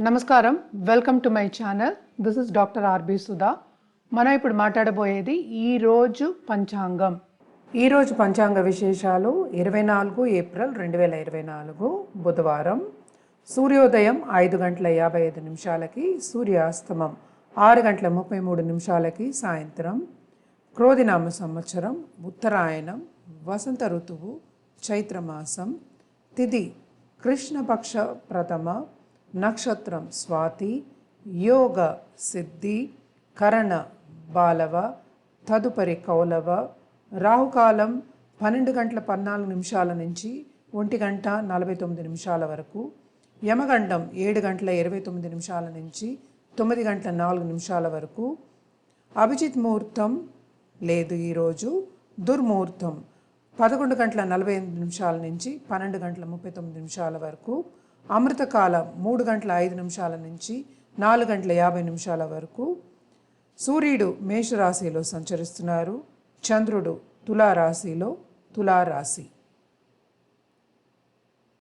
నమస్కారం, welcome to my channel. This is doctor R B Sudha. మనం ఇప్పుడు మాట్లాడబోయేది ఈరోజు పంచాంగం. ఈరోజు పంచాంగ విశేషాలు 24 ఏప్రిల్ 2024 బుధవారం. సూర్యోదయం 5:55 సూర్యాస్తమం 6:33 సాయంత్రం. క్రోధినామ సంవత్సరం, ఉత్తరాయణం, వసంత ఋతువు, చైత్రమాసం. తిథి కృష్ణపక్ష ప్రథమ, నక్షత్రం స్వాతి, యోగ సిద్ధి, కరణ బాలవ, తదుపరి కౌలవ. రాహుకాలం 12:14 నుంచి 1:49 వరకు. యమగండం 7:29 నుంచి 9:04 వరకు. అభిజిత్ ముహూర్తం లేదు ఈరోజు. దుర్ముహూర్తం 11:48 నుంచి 12:39 వరకు. అమృతకాలం 3:05 నుంచి 4:50 వరకు. సూర్యుడు మేషరాశిలో సంచరిస్తున్నారు. చంద్రుడు తులారాశిలో తులారాశి.